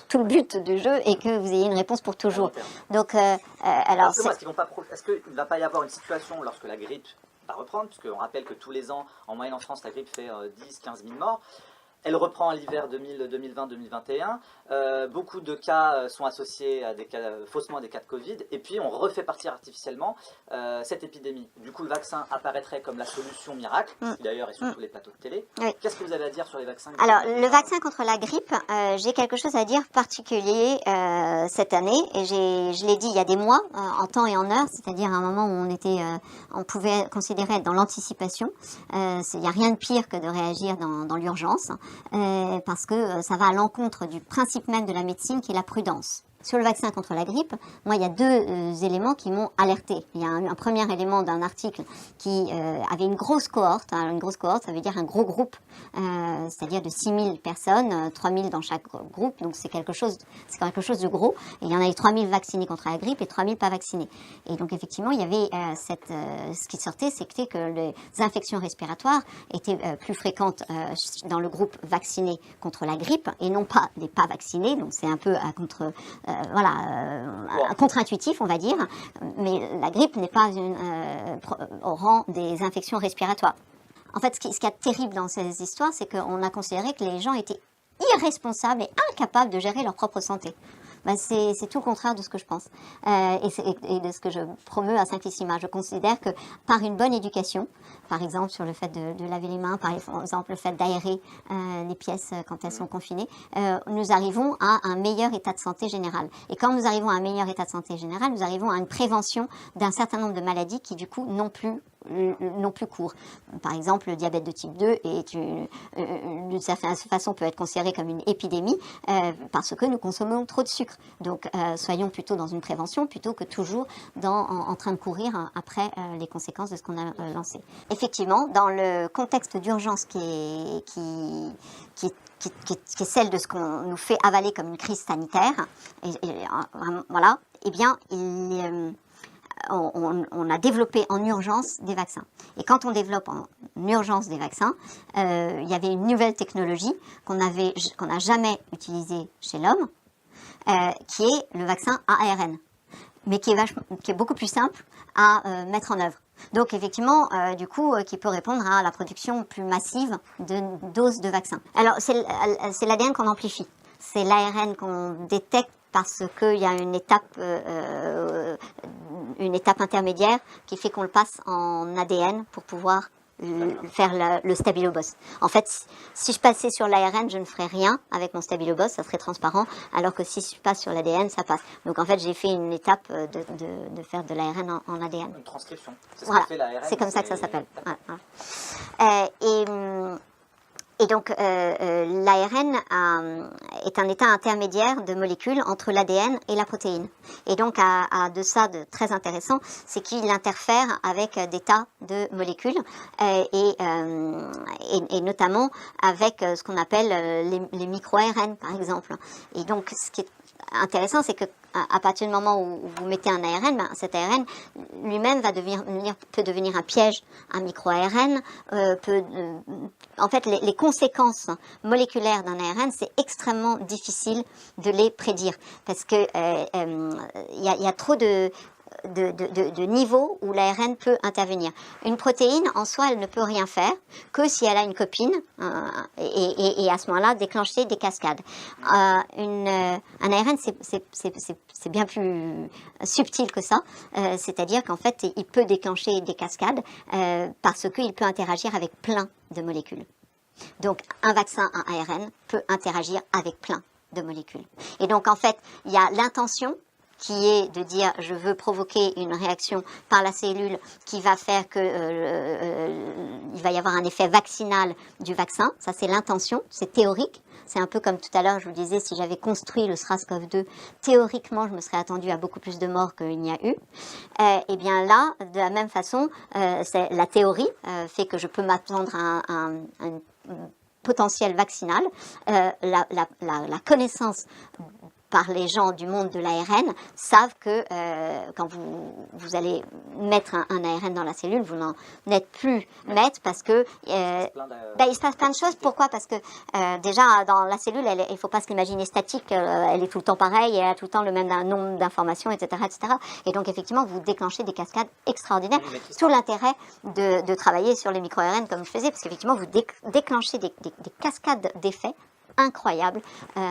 tout le but du jeu est que vous ayez une réponse pour toujours. Donc alors est-ce qu'il ne va pas y avoir une situation lorsque la grippe va reprendre, puisqu'on rappelle que tous les ans, en moyenne en France, la grippe fait 10-15 000 morts. Elle reprend à l'hiver 2020-2021. Beaucoup de cas sont associés à faussement à des cas de Covid. Et puis, on refait partir artificiellement cette épidémie. Du coup, le vaccin apparaîtrait comme la solution miracle, qui d'ailleurs est sur tous les plateaux de télé. Oui. Qu'est-ce que vous avez à dire sur les vaccins? Alors, le vaccin contre la grippe, j'ai quelque chose à dire particulier cette année. Et je l'ai dit il y a des mois, en temps et en heure, c'est-à-dire à un moment où on pouvait considérer être dans l'anticipation. Il n'y a rien de pire que de réagir dans l'urgence. Parce que ça va à l'encontre du principe même de la médecine qui est la prudence. Sur le vaccin contre la grippe, moi, il y a deux éléments qui m'ont alerté. Il y a un premier élément d'un article qui avait une grosse cohorte. Une grosse cohorte, ça veut dire un gros groupe, c'est-à-dire de 6000 personnes, 3000 dans chaque groupe. Donc, c'est quelque chose de gros. Et il y en avait 3000 vaccinés contre la grippe et 3000 pas vaccinés. Et donc, effectivement, il y avait ce qui sortait, c'était que les infections respiratoires étaient plus fréquentes dans le groupe vacciné contre la grippe et non pas les pas vaccinés. Donc, c'est un peu contre-intuitif, on va dire, mais la grippe n'est pas au rang des infections respiratoires. En fait, ce qui est terrible dans ces histoires, c'est qu'on a considéré que les gens étaient irresponsables et incapables de gérer leur propre santé. C'est tout le contraire de ce que je pense et de ce que je promeux à Simplissima. Je considère que par une bonne éducation, par exemple sur le fait de laver les mains, par exemple le fait d'aérer les pièces quand elles sont confinées, nous arrivons à un meilleur état de santé général. Et quand nous arrivons à un meilleur état de santé général, nous arrivons à une prévention d'un certain nombre de maladies qui du coup n'ont plus cours. Par exemple, le diabète de type 2 est d'une certaine façon peut être considéré comme une épidémie parce que nous consommons trop de sucre. Donc soyons plutôt dans une prévention plutôt que toujours en train de courir après les conséquences de ce qu'on a lancé. Effectivement, dans le contexte d'urgence qui est celle de ce qu'on nous fait avaler comme une crise sanitaire, voilà, eh bien, on a développé en urgence des vaccins. Et quand on développe en urgence des vaccins, il y avait une nouvelle technologie qu'on n'a jamais utilisée chez l'homme, qui est le vaccin ARN, mais qui est beaucoup plus simple à mettre en œuvre. Donc effectivement, du coup, qui peut répondre à la production plus massive de doses de vaccins. Alors c'est l'ADN qu'on amplifie, c'est l'ARN qu'on détecte parce qu'il y a une étape intermédiaire qui fait qu'on le passe en ADN pour pouvoir faire le Stabiloboss. En fait, si je passais sur l'ARN, je ne ferais rien avec mon Stabiloboss, ça serait transparent, alors que si je passe sur l'ADN, ça passe. Donc en fait, j'ai fait une étape de faire de l'ARN en ADN. Une transcription. C'est voilà, l'ARN. C'est comme ça que ça s'appelle. Voilà. Et donc, l'ARN est un état intermédiaire de molécules entre l'ADN et la protéine. Et donc, de ça de très intéressant, c'est qu'il interfère avec des tas de molécules et notamment avec ce qu'on appelle les micro-ARN, par exemple. Et donc, ce qui est intéressant, c'est que à partir du moment où vous mettez un ARN, cet ARN lui-même peut devenir un piège, un micro-ARN. En fait, les conséquences moléculaires d'un ARN, c'est extrêmement difficile de les prédire parce que y a trop de niveaux où l'ARN peut intervenir. Une protéine, en soi, elle ne peut rien faire que si elle a une copine et à ce moment-là, déclencher des cascades. Un ARN, c'est bien plus subtil que ça, c'est-à-dire qu'en fait, il peut déclencher des cascades parce qu'il peut interagir avec plein de molécules. Donc, un vaccin, un ARN, peut interagir avec plein de molécules. Et donc, en fait, il y a l'intention qui est de dire je veux provoquer une réaction par la cellule qui va faire que il va y avoir un effet vaccinal du vaccin. Ça, c'est l'intention, c'est théorique. C'est un peu comme tout à l'heure, je vous disais, si j'avais construit le SRAS-CoV-2, théoriquement, je me serais attendu à beaucoup plus de morts qu'il n'y a eu. Et bien là, de la même façon, la théorie fait que je peux m'attendre à un potentiel vaccinal. La connaissance par les gens du monde de l'ARN savent que quand vous allez mettre un ARN dans la cellule, vous n'en êtes plus maître parce que il se passe plein de choses. Pourquoi? Parce que déjà dans la cellule, il ne faut pas se l'imaginer statique, elle est tout le temps pareille, elle a tout le temps le même nombre d'informations, etc., etc. Et donc effectivement, vous déclenchez des cascades extraordinaires. Tout l'intérêt de travailler sur les micro-ARN comme je faisais, parce qu'effectivement, vous déclenchez des cascades d'effets incroyable et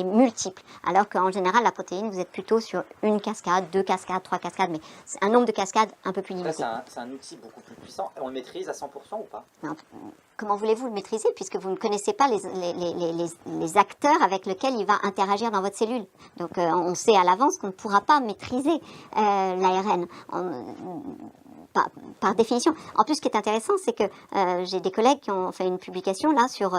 multiple. Alors qu'en général, la protéine, vous êtes plutôt sur une cascade, 2 cascades, 3 cascades, mais c'est un nombre de cascades un peu plus limité. C'est un outil beaucoup plus puissant. On le maîtrise à 100% ou pas? Non. Comment voulez-vous le maîtriser puisque vous ne connaissez pas les acteurs avec lesquels il va interagir dans votre cellule. Donc on sait à l'avance qu'on ne pourra pas maîtriser l'ARN. Par définition. En plus, ce qui est intéressant, c'est que j'ai des collègues qui ont fait une publication là sur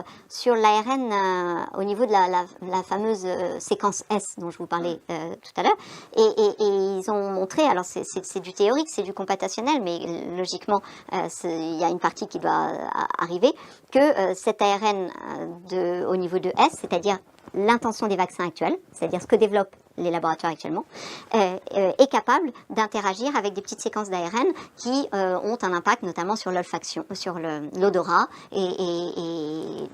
l'ARN au niveau de la fameuse séquence S dont je vous parlais tout à l'heure. Et ils ont montré, alors c'est du théorique, c'est du computationnel, mais logiquement, il y a une partie qui doit arriver, que cet ARN au niveau de S, c'est-à-dire l'intention des vaccins actuels, c'est-à-dire ce que développent les laboratoires actuellement, est capable d'interagir avec des petites séquences d'ARN qui ont un impact notamment sur l'olfaction, sur l'odorat, et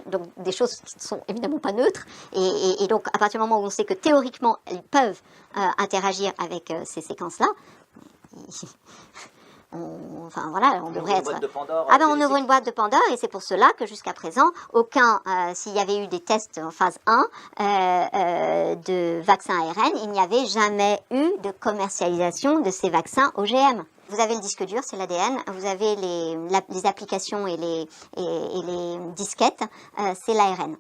donc des choses qui ne sont évidemment pas neutres. Et donc à partir du moment où on sait que théoriquement elles peuvent interagir avec ces séquences-là, enfin voilà, on devrait être... Une boîte de Pandore, Ah ben on des ouvre une boîte de Pandore et c'est pour cela que jusqu'à présent, s'il y avait eu des tests en phase 1 de vaccins ARN, il n'y avait jamais eu de commercialisation de ces vaccins OGM. Vous avez le disque dur, c'est l'ADN, vous avez les applications et les disquettes, c'est l'ARN.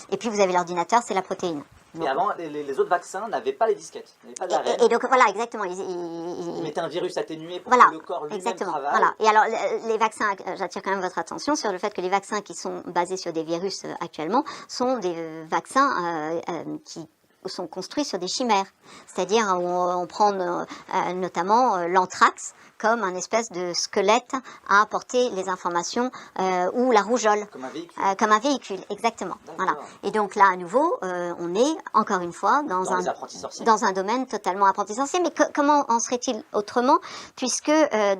Et puis vous avez l'ordinateur, c'est la protéine. Et avant, les autres vaccins n'avaient pas les disquettes, n'avaient pas d'ARN. Et donc voilà, exactement. Ils mettaient un virus atténué pour voilà, que le corps lui-même exactement. travaille. Voilà. Et alors, les vaccins, j'attire quand même votre attention sur le fait que les vaccins qui sont basés sur des virus actuellement sont des vaccins qui sont construits sur des chimères. C'est-à-dire, on prend notamment l'anthrax comme un espèce de squelette à apporter les informations, ou la rougeole. Comme un véhicule. Comme un véhicule, exactement. Voilà. Et donc là, à nouveau, on est, encore une fois, dans un domaine totalement apprenti sorcier. Mais comment en serait-il autrement, puisque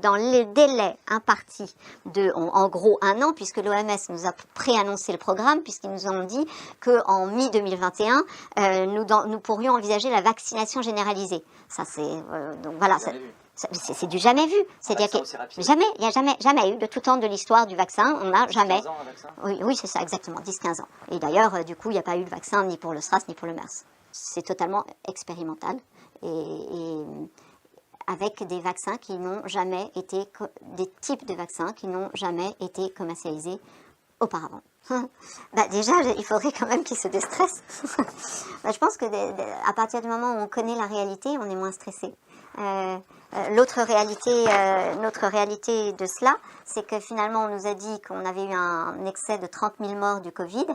dans les délais impartis de, en gros, 1 an, puisque l'OMS nous a préannoncé le programme, puisqu'ils nous ont dit qu'en mi-2021, nous pourrions envisager la vaccination généralisée. Ça, c'est... donc voilà, c'est du jamais vu. C'est-à-dire que il n'y a jamais eu de tout temps de l'histoire du vaccin. On n'a jamais. 15 ans, un vaccin. Oui, c'est ça, exactement, 10-15 ans. Et d'ailleurs, du coup, il n'y a pas eu de vaccin ni pour le SRAS ni pour le MERS. C'est totalement expérimental et avec des vaccins qui n'ont jamais été, des types de vaccins qui n'ont jamais été commercialisés auparavant. Déjà, il faudrait quand même qu'ils se déstressent. Je pense que à partir du moment où on connaît la réalité, on est moins stressé. Notre réalité de cela, c'est que finalement on nous a dit qu'on avait eu un excès de 30 000 morts du Covid.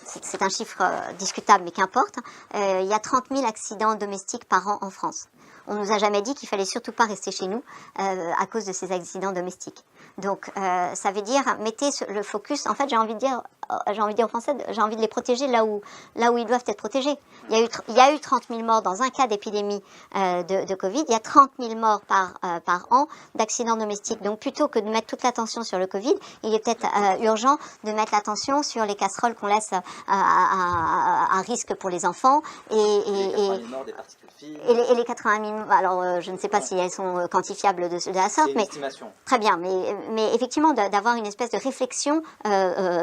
C'est un chiffre discutable, mais qu'importe. Il y a 30 000 accidents domestiques par an en France. On nous a jamais dit qu'il fallait surtout pas rester chez nous à cause de ces accidents domestiques. Donc, ça veut dire, mettez le focus. En fait, j'ai envie de dire aux Français, j'ai envie de les protéger là où ils doivent être protégés. Il y a eu 30 000 morts dans un cas d'épidémie de Covid. Il y a 30 000 morts par an d'accidents domestiques. Donc, plutôt que de mettre toute l'attention sur le Covid, il est peut-être urgent de mettre l'attention sur les casseroles qu'on laisse à risque pour les enfants les 80 000 morts des particules fines. Et les 80 000, alors je ne sais pas si elles sont quantifiables de la sorte, mais estimation. Très bien, mais effectivement d'avoir une espèce de réflexion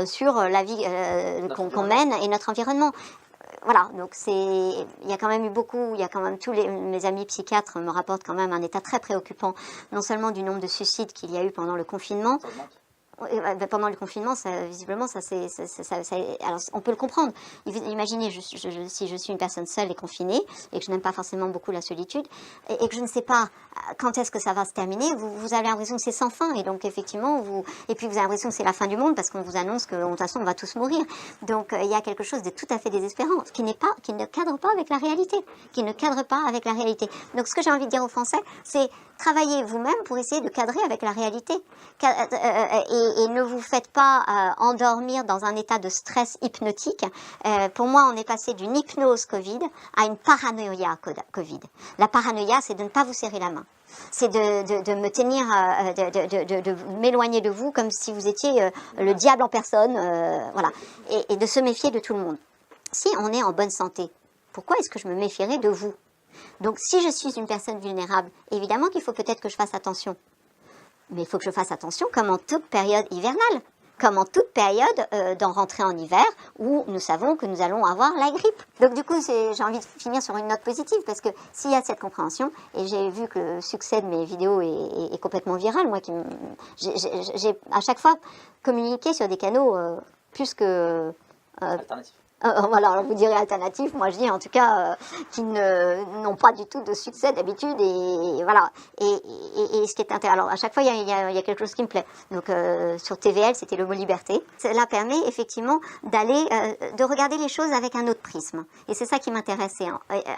sur la vie qu'on mène et notre environnement. Voilà, donc il y a quand même eu beaucoup, il y a quand même mes amis psychiatres me rapportent quand même un état très préoccupant, non seulement du nombre de suicides qu'il y a eu pendant le confinement. Pendant le confinement, visiblement, alors on peut le comprendre. Imaginez, si je suis une personne seule et confinée, et que je n'aime pas forcément beaucoup la solitude, et que je ne sais pas quand est-ce que ça va se terminer, vous avez l'impression que c'est sans fin, et donc effectivement, et puis vous avez l'impression que c'est la fin du monde, parce qu'on vous annonce que de toute façon, on va tous mourir. Donc il y a quelque chose de tout à fait désespérant, qui ne cadre pas avec la réalité, Donc ce que j'ai envie de dire aux Français, c'est travaillez vous-même pour essayer de cadrer avec la réalité. Et ne vous faites pas endormir dans un état de stress hypnotique. Pour moi, on est passé d'une hypnose Covid à une paranoïa Covid. La paranoïa, c'est de ne pas vous serrer la main. C'est de me tenir, de m'éloigner de vous comme si vous étiez le diable en personne, voilà. Et de se méfier de tout le monde. Si on est en bonne santé, pourquoi est-ce que je me méfierais de vous ? Donc, si je suis une personne vulnérable, évidemment qu'il faut peut-être que je fasse attention. Mais il faut que je fasse attention comme en toute période hivernale, comme en toute période d'en rentrer en hiver, où nous savons que nous allons avoir la grippe. Donc du coup, j'ai envie de finir sur une note positive, parce que s'il y a cette compréhension, et j'ai vu que le succès de mes vidéos est complètement viral, moi, j'ai à chaque fois communiqué sur des canaux plus que... Alternatif. Voilà, alors vous direz alternatif, moi je dis en tout cas qui n'ont pas du tout de succès d'habitude, et voilà. Et ce qui est intéressant, alors à chaque fois il y a quelque chose qui me plaît. Donc sur TVL, c'était le mot liberté. Cela permet effectivement de regarder les choses avec un autre prisme. Et c'est ça qui m'intéressait.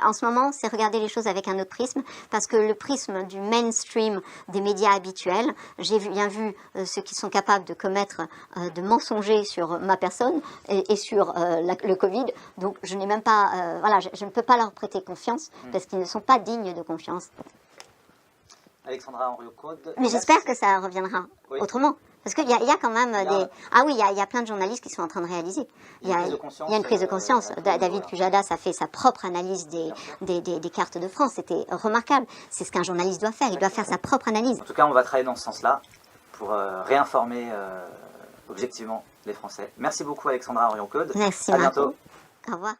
En ce moment, c'est regarder les choses avec un autre prisme, parce que le prisme du mainstream des médias habituels, j'ai bien vu ceux qui sont capables de commettre, de mensonger sur ma personne et sur le Covid, donc je n'ai même pas, voilà, je ne peux pas leur prêter confiance parce qu'ils ne sont pas dignes de confiance. Alexandra Henriot-Caude. Mais j'espère que ça reviendra autrement. Parce qu'il y a quand même des... Ah oui, il y a plein de journalistes qui sont en train de réaliser. Il y a une prise de conscience. David Pujadas a fait sa propre analyse des cartes de France. C'était remarquable. C'est ce qu'un journaliste doit faire. Il doit faire sa propre analyse. En tout cas, on va travailler dans ce sens-là pour réinformer objectivement les Français. Merci beaucoup Alexandra Orion-Claude. Merci à bientôt. Au revoir.